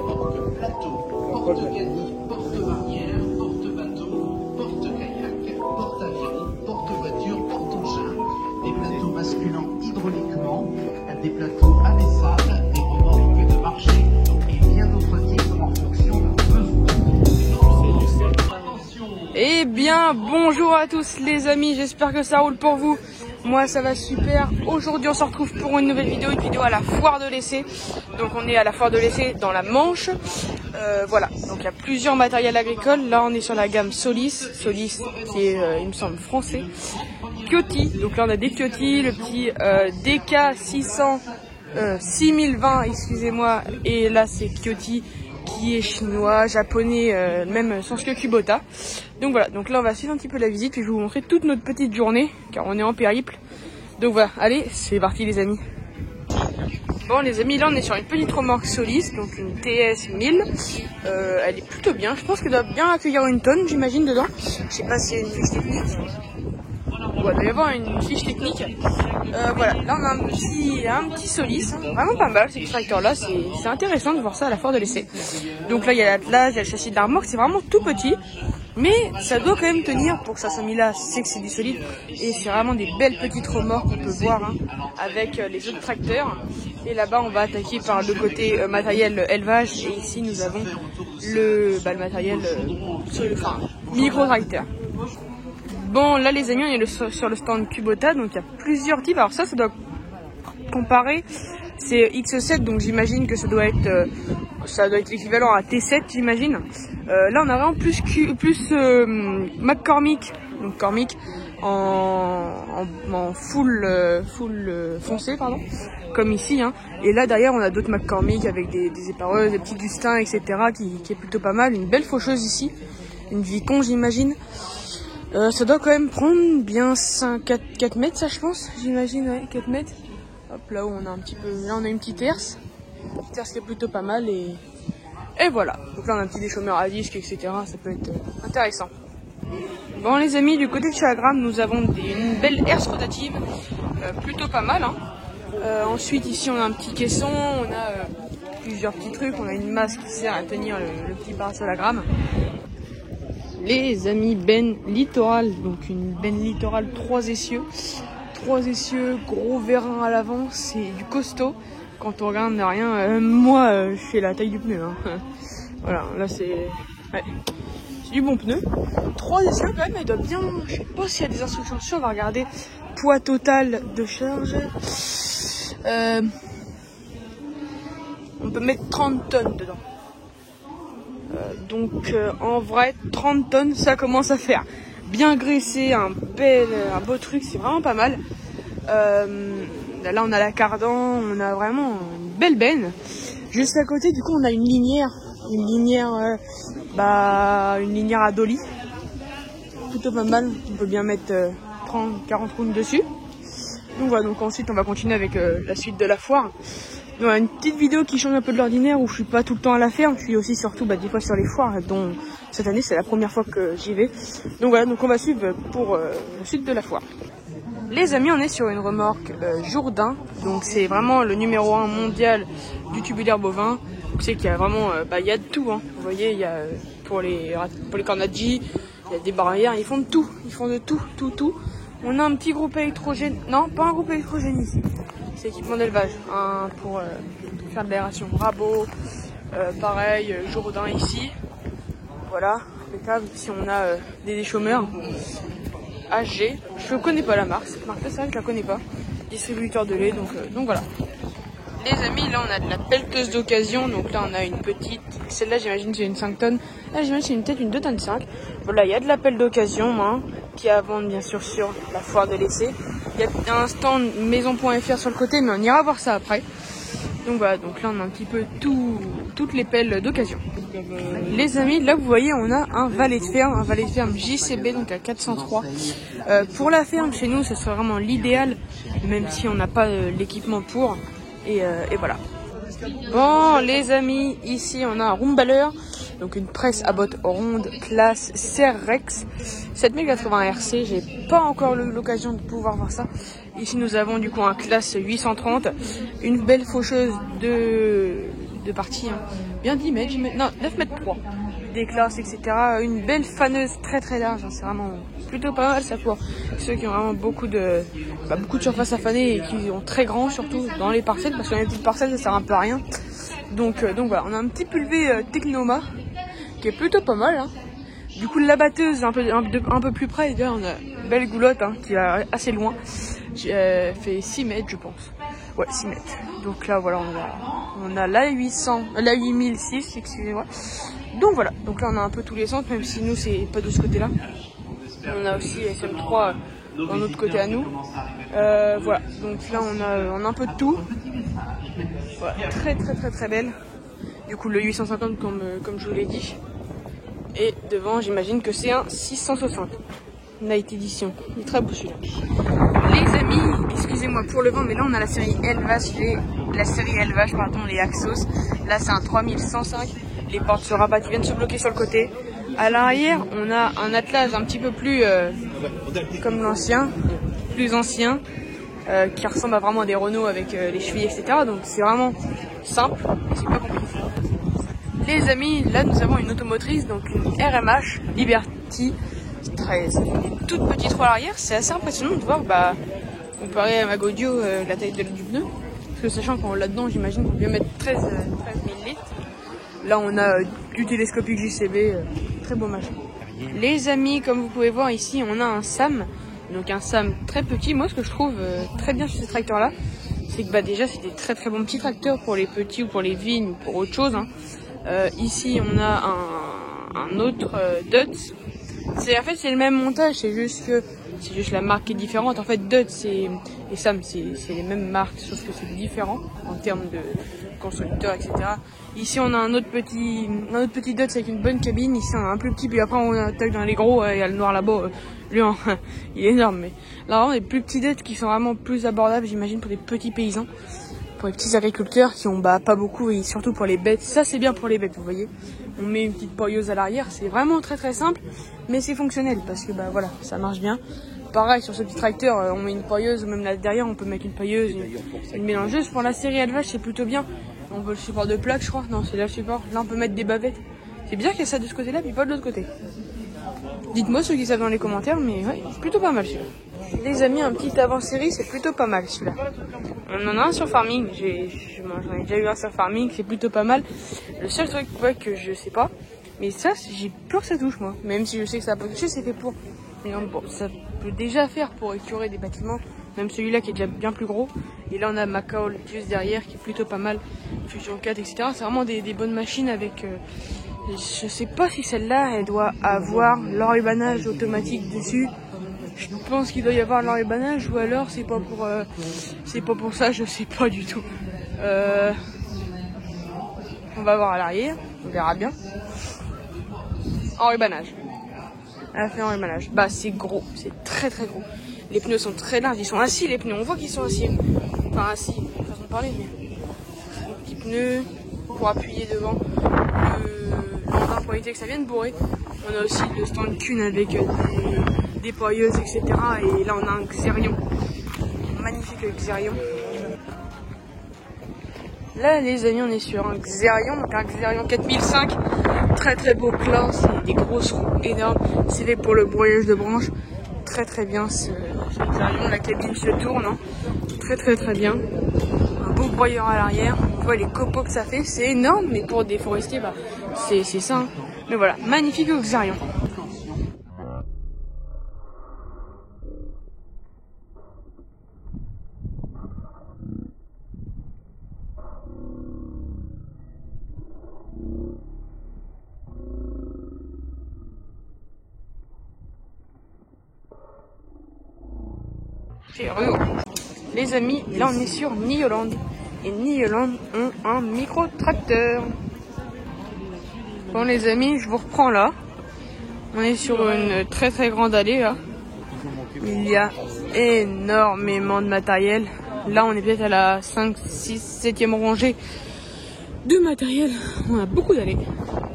porte-plateau, porte-gagny, porte-barrière, porte-bateau, porte-kayak, porte-avion, porte-voiture, porte-engin, des plateaux basculants hydrauliquement, des plateaux abaissables, des remorques de marché et bien d'autres types en fonction de vos besoins. Eh bien, bonjour à tous les amis, j'espère que ça roule pour vous. Moi ça va super. Aujourd'hui on se retrouve pour une nouvelle vidéo, à la foire de l'essai. Donc on est à la foire de l'essai dans la Manche. Voilà, donc il y a plusieurs matériels agricoles. Là on est sur la gamme Solis. Solis qui est il me semble français. Kyoto, donc là on a des Kyoto, le petit DK 600 6020 excusez-moi. Et là c'est Kyoto qui est chinois, japonais, même sans que Kubota. Donc voilà, donc là on va suivre un petit peu la visite, puis je vais vous montrer toute notre petite journée, car on est en périple. Donc voilà, allez, c'est parti les amis. Bon les amis, là on est sur une petite remorque Solis, donc une TS 1000. Elle est plutôt bien, je pense qu'elle doit bien accueillir une tonne, j'imagine, dedans. Je sais pas s'il y a une fiche technique. Ouais, il doit y avoir une fiche technique. Voilà, là on a un petit Solis, hein, vraiment pas mal ces tracteurs là, c'est intéressant de voir ça à la foire de l'essai. Donc là il y a l'attelage, il y a le châssis de la remorque, c'est vraiment tout petit, mais ça doit quand même tenir pour que ça soit mis là, c'est que c'est du solide, et c'est vraiment des belles petites remorques qu'on peut voir hein, avec les autres tracteurs. Et là-bas on va attaquer par le côté matériel élevage, et ici nous avons le matériel micro-tracteur. Bon là les amis on est sur le stand Kubota, donc il y a plusieurs types. Alors ça doit comparer, c'est X7, donc j'imagine que ça doit être l'équivalent à T7 j'imagine. Là on a vraiment plus McCormick, donc Cormick en full foncé pardon, comme ici hein. Et là derrière on a d'autres McCormick avec des épareuses, des petits Dustins etc qui est plutôt pas mal. Une belle faucheuse ici, une Vicon j'imagine. Ça doit quand même prendre bien 4 mètres, ça je pense, j'imagine, ouais, 4 mètres. Hop, là où on a un petit peu, là on a une petite herse qui est plutôt pas mal et voilà. Donc là on a un petit déchaummeur à disque, etc. Ça peut être intéressant. Bon les amis, du côté de chez Agram, nous avons une belle herse rotative, plutôt pas mal. Hein. Ensuite ici on a un petit caisson, on a plusieurs petits trucs, on a une masse qui sert à tenir le petit parasol Agram. Les amis, benne littoral, donc une benne littoral 3 essieux, gros vérin à l'avant, c'est du costaud. Quand on regarde rien, moi je fais la taille du pneu. Hein. Voilà, là c'est du bon pneu. 3 essieux quand même, il doit bien, je sais pas s'il y a des instructions dessus, on va regarder. Poids total de charge. On peut mettre 30 tonnes dedans. Donc en vrai 30 tonnes ça commence à faire bien graissé, un beau truc, c'est vraiment pas mal. Là on a la cardan, on a vraiment une belle benne. Juste à côté du coup on a une linière à dolly, plutôt pas mal, on peut bien mettre 30-40 roues dessus. Donc voilà, donc ensuite on va continuer avec la suite de la foire. Donc, une petite vidéo qui change un peu de l'ordinaire où je suis pas tout le temps à la ferme, je suis aussi surtout des fois sur les foires, dont cette année c'est la première fois que j'y vais. Donc voilà, donc on va suivre pour la suite de la foire. Les amis, on est sur une remorque Jourdain, donc c'est vraiment le numéro 1 mondial du tubulaire bovin. Vous savez qu'il y a vraiment, il y a de tout, hein. Vous voyez, il y a pour les cornadji, il y a des barrières, ils font de tout, tout. On a un petit groupe électrogène, non pas un groupe électrogène ici. C'est équipement d'élevage hein, pour faire de l'aération. Rabot, pareil, Jourdain ici. Voilà, impeccable. Ici on a des déchaummeurs HG. Je connais pas la marque, cette marque-là, c'est vrai que je la connais pas. Distributeur de lait, donc voilà. Les amis, là on a de la pelleteuse d'occasion. Donc là on a une petite, celle-là j'imagine c'est une 5 tonnes. Là j'imagine c'est peut-être une 2 tonnes 5. Voilà, il y a de la pelle d'occasion hein, qui est à vendre bien sûr sur la foire de l'essai. Il y a un stand maison.fr sur le côté, mais on ira voir ça après. Donc voilà, donc là on a un petit peu toutes les pelles d'occasion. Les amis, là vous voyez on a un valet de ferme JCB, donc à 403. Pour la ferme chez nous, ce serait vraiment l'idéal, même si on n'a pas l'équipement pour. Et voilà. Bon les amis, ici on a un roomballer, donc une presse à bottes rondes classe Serrex 7080 RC. J'ai pas encore eu l'occasion de pouvoir voir ça. Ici nous avons du coup un classe 830, une belle faucheuse de de partie, hein. Bien 10 mètres, non 9 mètres 3. Des classes, etc. Une belle faneuse très très large, hein. C'est vraiment plutôt pas mal ça pour ceux qui ont vraiment beaucoup de surface à faner et qui ont très grand surtout dans les parcelles, parce que dans les petites parcelles ça sert un peu à rien. Donc voilà, on a un petit pulvé Technoma qui est plutôt pas mal, hein. Du coup la batteuse un peu plus près, et là on a une belle goulotte, hein, qui est assez loin, fait 6 mètres je pense. Ouais, 6 mètres. Donc là voilà, on a la 8006, excusez-moi. Donc voilà, donc là on a un peu tous les centres, même si nous c'est pas de ce côté là. On a aussi SM3 d'un autre côté à nous. Voilà, donc là on a un peu de tout. Voilà, très très très très belle. Du coup le 850 comme je vous l'ai dit. Et devant j'imagine que c'est un 660 Night Edition. Il est très beau celui-là. Les amis, excusez-moi pour le vent, mais là on a la série élevage, les Axos. Là c'est un 3105. Les portes se rabattent, ils viennent se bloquer sur le côté. À l'arrière, on a un attelage un petit peu plus comme l'ancien, plus ancien, qui ressemble à vraiment des Renault avec les chevilles, etc. Donc c'est vraiment simple, c'est pas compliqué. Les amis, là nous avons une automotrice, donc une RMH Liberty. C'est une toute petite roue à l'arrière. C'est assez impressionnant de voir, comparé à ma Gaudio, la taille du pneu. Parce que sachant qu'on là-dedans, j'imagine qu'on peut bien mettre 13 000 litres. Là, on a du télescopique JCB, très beau machin. Les amis, comme vous pouvez voir ici, on a un SAM. Donc un SAM très petit. Moi, ce que je trouve très bien sur ces tracteurs-là, c'est que déjà, c'est des très très bons petits tracteurs pour les petits ou pour les vignes ou pour autre chose, hein. Ici, on a un autre Dutz. En fait, c'est le même montage, c'est juste la marque qui est différente. En fait, Dutz et SAM, c'est les mêmes marques, sauf que c'est différent en termes de constructeurs, etc. Ici, on a un autre petit Dutz avec une bonne cabine. Ici, on a un plus petit, puis après, on attaque dans les gros. Il y a le noir là-bas. Lui, il est énorme. Mais là, vraiment, des plus petits Dutz qui sont vraiment plus abordables, j'imagine, pour des petits paysans, pour les petits agriculteurs qui ont pas beaucoup, et surtout pour les bêtes. Ça, c'est bien pour les bêtes, vous voyez. On met une petite poilleuse à l'arrière. C'est vraiment très très simple, mais c'est fonctionnel parce que voilà, ça marche bien. Pareil sur ce petit tracteur, on met une pailleuse, ou même là derrière on peut mettre une pailleuse, une mélangeuse. Pour la série élevage c'est plutôt bien. On veut le support de plaque, je crois. Non, c'est là le support. Là on peut mettre des bavettes. C'est bien qu'il y ait ça de ce côté-là, puis pas de l'autre côté. Dites-moi ceux qui savent dans les commentaires, mais ouais, c'est plutôt pas mal celui-là. Les amis, un petit avant-série, c'est plutôt pas mal celui-là. On en a un sur Farming, j'en ai déjà eu un sur Farming, c'est plutôt pas mal. Le seul truc que je sais pas, mais ça, j'ai peur que ça touche moi. Même si je sais que ça peut toucher, c'est fait pour. Mais non, bon, ça peut déjà faire pour écurer des bâtiments. Même celui-là qui est déjà bien plus gros. Et là on a Macao juste derrière qui est plutôt pas mal. Fusion 4, etc. C'est vraiment des bonnes machines avec... je sais pas si celle-là elle doit avoir l'enrubanage automatique dessus. Je pense qu'il doit y avoir l'enrubanage, ou alors c'est pas pour ça, je sais pas du tout. On va voir à l'arrière, on verra bien. Enrubanage. Elle a fait enrubanage. C'est gros, c'est très très gros. Les pneus sont très larges, ils sont assis les pneus, on voit qu'ils sont assis. Enfin assis, façon de parler, mais les petits pneus pour appuyer devant. L'engin pour éviter que ça vienne bourrer. On a aussi le stand Kuhn avec des poilleuses, etc. Et là on a un Xerion, magnifique Xerion. Là les amis, on est sur un Xerion, donc un Xerion 4005, très très beau classe, des grosses roues énormes. C'est fait pour le broyage de branches, très très bien ce Xerion. La cabine se tourne, hein. Très très très bien. Un beau broyeur à l'arrière, on voit les copeaux que ça fait, c'est énorme, mais pour des forestiers, c'est ça, hein. Mais voilà, magnifique Xerion. Les amis, là on est sur Nioland. Et Nioland ont un micro-tracteur. Bon les amis, je vous reprends là. On est sur une très très grande allée là. Il y a énormément de matériel. Là on est peut-être à la 5, 6, 7e rangée de matériel. On a beaucoup d'allées.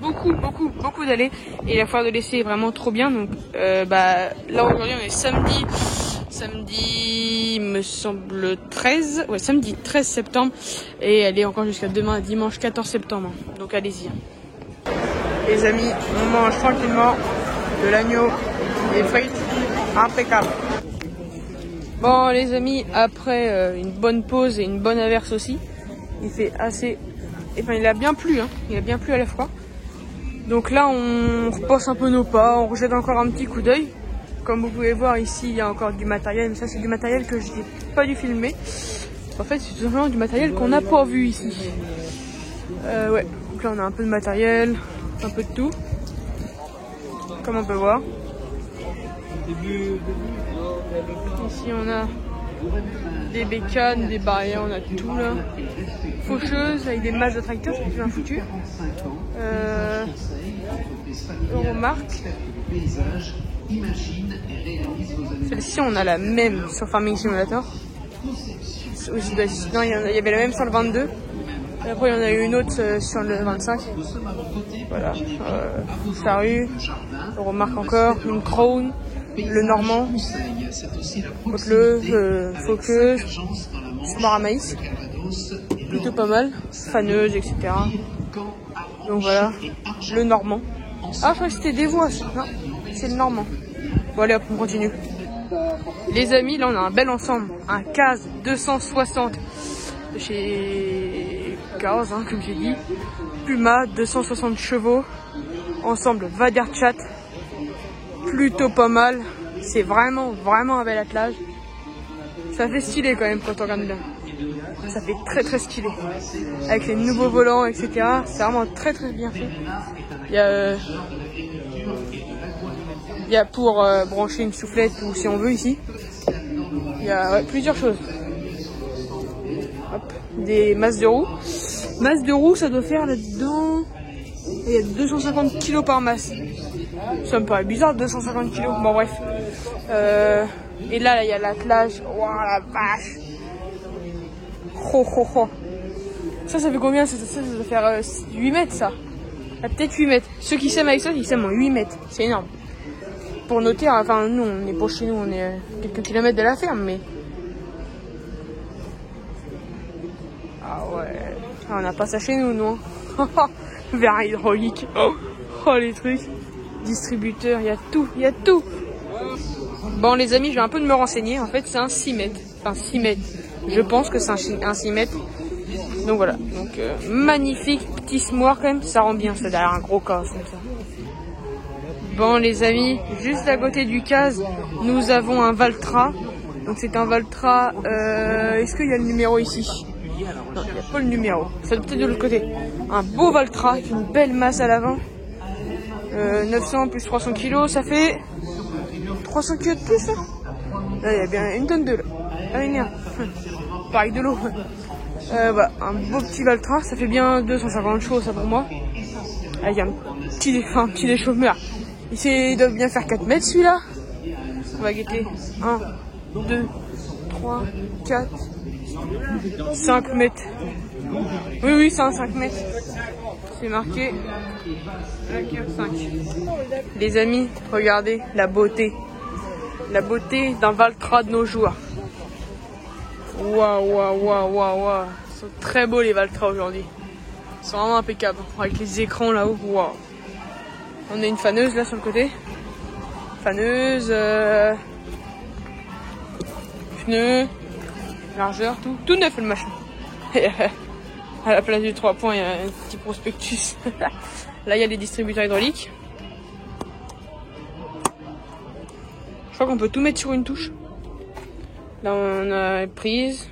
Beaucoup d'allées. Et la foire de l'essai est vraiment trop bien. Donc là aujourd'hui on est samedi samedi, il me semble 13, ouais samedi 13 septembre et elle est encore jusqu'à demain dimanche 14 septembre. Donc allez-y. Les amis, on mange tranquillement de l'agneau, des frites, impeccable. Bon les amis, après une bonne pause et une bonne averse aussi, il fait assez, enfin il a bien plu, hein, il a bien plu à la fois. Donc là on repasse un peu nos pas, on rejette encore un petit coup d'œil. Comme vous pouvez voir ici, il y a encore du matériel, mais ça c'est du matériel que je n'ai pas dû filmer. En fait c'est tout simplement du matériel qu'on n'a pas vu ici. Ouais, donc là on a un peu de matériel, un peu de tout, comme on peut voir. Ici on a des bécanes, des barrières, on a tout là. Faucheuse avec des masses de tracteurs, c'est bien foutu. Euromark. Celle-ci on a la même sur Farming Simulator. Non, il y avait la même sur le 22. Et après il y en a eu une autre sur le 25. Voilà. Charrue, Euromark encore, une Crown, le Normand, le Faucheuse, Smart à maïs. Plutôt pas mal, faneuse, etc. Donc voilà, le Normand. Ah, je crois que c'était des voix, ça. Non, c'est le Normand. Bon, allez, hop, on continue. Les amis, là, on a un bel ensemble. Un CAZ 260 de chez Cars, hein, comme j'ai dit. Puma, 260 chevaux. Ensemble Vaderchat. Plutôt pas mal. C'est vraiment un bel attelage. Ça fait stylé quand même quand on regarde bien. Ça fait très stylé. Avec les nouveaux volants, etc. C'est vraiment très bien fait. Il y a pour brancher une soufflette ou si on veut ici. Il y a plusieurs choses. Hop, des masses de roues. Masse de roues, ça doit faire là-dedans. Il y a 250 kg par masse. Ça me paraît bizarre, 250 kg. Bon, bref. Et là, il y a l'attelage. Waouh, la vache! Ça fait combien? Ça doit faire 8 mètres, ça. Peut-être 8 mètres. Ceux qui s'aiment avec ça, ils s'aiment en 8 mètres. C'est énorme. Pour nos terres, enfin, nous, on n'est pas chez nous, on est à quelques kilomètres de la ferme, mais. Ah ouais. On n'a pas ça chez nous, non? Verre hydraulique. Oh, les trucs. Distributeur, il y a tout. Bon, les amis, je vais un peu de me renseigner. En fait, c'est un 6 mètres. Enfin, 6 mètres. Je pense que c'est un 6 mètres. Donc voilà. Donc, magnifique petit smoir quand même. Ça rend bien, ça, derrière un gros cas comme ça. Bon, les amis, juste à côté du CAZ, nous avons un Valtra. Donc, c'est un Valtra. Est-ce qu'il y a le numéro ici? Non, il n'y a pas le numéro. Ça doit peut-être de l'autre côté. Un beau Valtra avec une belle masse à l'avant. 900 plus 300 kg, ça fait 300 kg de plus, là. Là, il y a bien une tonne de là. Ah, merde. Pareil de l'eau. Voilà, un beau petit Valtra, ça fait bien 250 chevaux, ça pour moi. Là, il y a un petit déchauffement. Il doit bien faire 4 mètres celui-là. On va guetter. 1, 2, 3, 4, 5 mètres. Oui, c'est un 5 mètres. C'est marqué 5. Les amis, regardez la beauté. La beauté d'un Valtra de nos jours. Waouh. Ils sont très beaux les Valtra aujourd'hui. Ils sont vraiment impeccables. Avec les écrans là-haut. Waouh. On a une faneuse là sur le côté. Faneuse. Pneus. Largeur, tout. Tout neuf le machin. À la place du 3 points, il y a un petit prospectus. Là, il y a les distributeurs hydrauliques. Je crois qu'on peut tout mettre sur une touche. Là, on a prise,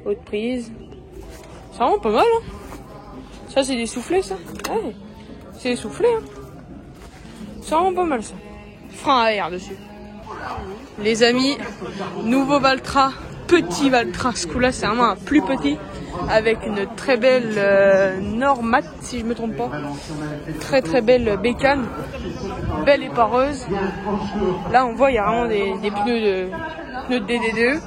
haute prise. C'est vraiment pas mal, hein. Ça, c'est des soufflets, ça. Ouais, c'est des soufflets, hein. C'est vraiment pas mal, ça. Frein à air dessus. Les amis, nouveau Valtra. Petit Valtra. Ce coup-là, c'est vraiment un plus petit. Avec une très belle Normat, si je me trompe pas. Très belle bécane. Belle épareuse. Là, on voit, il y a vraiment des pneus de DD2.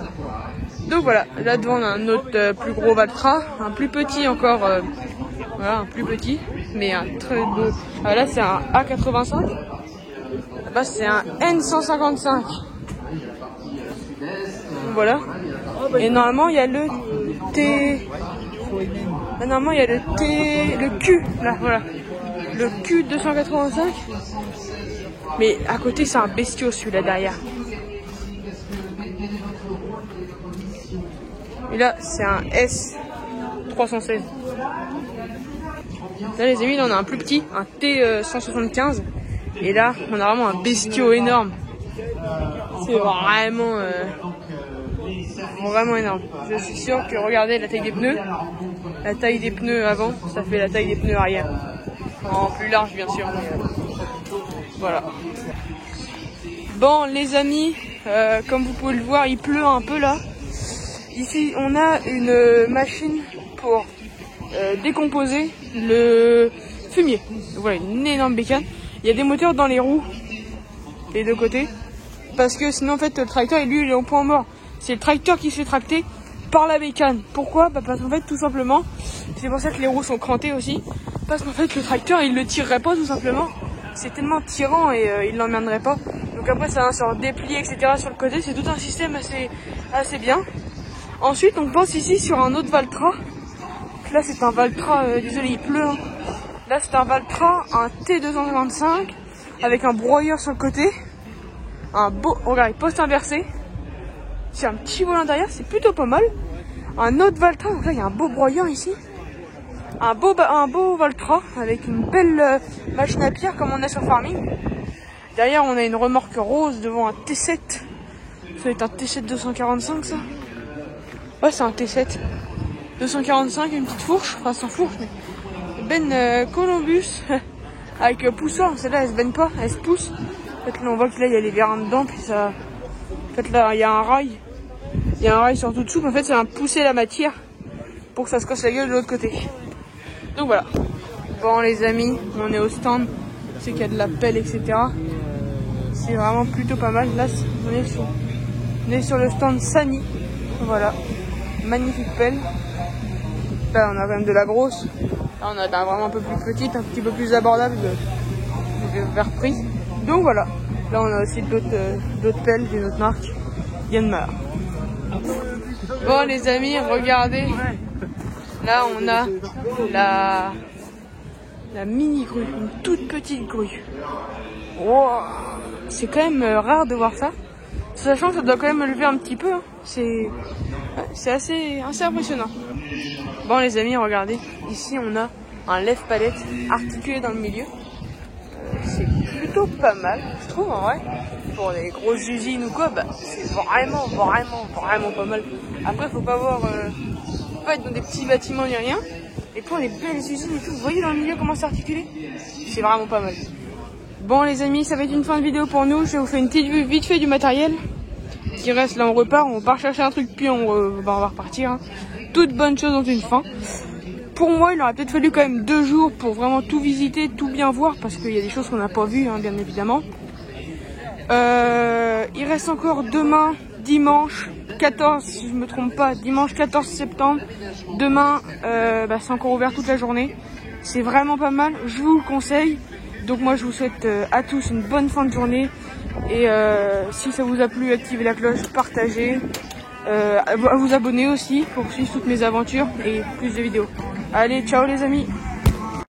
Donc voilà, là devant on a un autre plus gros Valtra, un plus petit encore, voilà, un plus petit, mais un très beau. Là c'est un A85, là-bas c'est un N155. voilà. Et normalement il y a le T. Normalement il y a le Q là, voilà. Le Q285. Mais à côté c'est un bestiau celui-là derrière. Et là c'est un S316. Là les amis, là on a un plus petit, un T175. Et là on a vraiment un bestiau énorme. C'est vraiment énorme. Je suis sûr que regardez la taille des pneus. La taille des pneus avant, ça fait la taille des pneus arrière. En plus large bien sûr. Voilà. Bon les amis, comme vous pouvez le voir, il pleut un peu là. Ici on a une machine pour décomposer le fumier. Donc, voilà, une énorme bécane. Il y a des moteurs dans les roues, les deux côtés. Parce que sinon en fait le tracteur lui il est au point mort. C'est le tracteur qui se fait tracter par la bécane. Pourquoi? Parce qu'en fait tout simplement, c'est pour ça que les roues sont crantées aussi. Parce qu'en fait le tracteur il le tirerait pas tout simplement. C'est tellement tirant et il l'emmènerait pas. Donc après ça va se déplier etc. sur le côté. C'est tout un système assez bien. Ensuite on pense ici sur un autre Valtra. Là c'est un Valtra, désolé il pleut hein. Là c'est un Valtra, un T225 avec un broyeur sur le côté. Un beau, regardez, poste inversé. C'est un petit volant derrière, c'est plutôt pas mal. Un autre Valtra, donc là il y a un beau broyeur ici. Un beau Valtra avec une belle machine à pierre comme on a sur Farming. Derrière on a une remorque rose devant un T7. Ça va être un T7 245 ça. Ouais c'est un T7 245, une petite fourche, enfin sans fourche mais Ben Columbus avec poussoir, celle-là elle se baigne pas, elle se pousse. En fait là on voit que là il y a les vérins dedans, puis ça. En fait là il y a un rail. Il y a un rail sur tout dessous, mais en fait ça va pousser la matière pour que ça se casse la gueule de l'autre côté. Donc voilà. Bon les amis, on est au stand, c'est qu'il y a de la pelle, etc. C'est vraiment plutôt pas mal. Là on est sur le stand Sani. Voilà. Magnifique pelle. Là on a quand même de la grosse. Là on a vraiment un peu plus petite, un petit peu plus abordable vers prix. Donc voilà. Là on a aussi d'autres pelles d'une autre marque, Yanmar. Bon les amis, regardez. Là on a la mini grue, une toute petite grue. Wow. C'est quand même rare de voir ça. Sachant que ça doit quand même me lever un petit peu. Hein. C'est assez impressionnant. Bon les amis, regardez. Ici on a un lève-palette articulé dans le milieu. C'est plutôt pas mal, je trouve en vrai. Pour les grosses usines ou quoi, c'est vraiment pas mal. Après faut pas être dans des petits bâtiments ni rien. Et pour les belles usines et tout, vous voyez dans le milieu comment c'est articulé? C'est vraiment pas mal. Bon les amis, ça va être une fin de vidéo pour nous. Je vais vous faire une petite vue vite fait du matériel qui reste. Là on repart, on part chercher un truc puis on va repartir. Hein. Toute bonne chose ont une fin. Pour moi il aurait peut-être fallu quand même 2 jours pour vraiment tout visiter, tout bien voir. Parce qu'il y a des choses qu'on n'a pas vues hein, bien évidemment. Il reste encore demain, dimanche 14, si je me trompe pas, dimanche 14 septembre. Demain, c'est encore ouvert toute la journée. C'est vraiment pas mal, je vous le conseille. Donc moi je vous souhaite à tous une bonne fin de journée. Et si ça vous a plu, activez la cloche, partagez. À vous abonner aussi pour suivre toutes mes aventures et plus de vidéos. Allez, ciao les amis!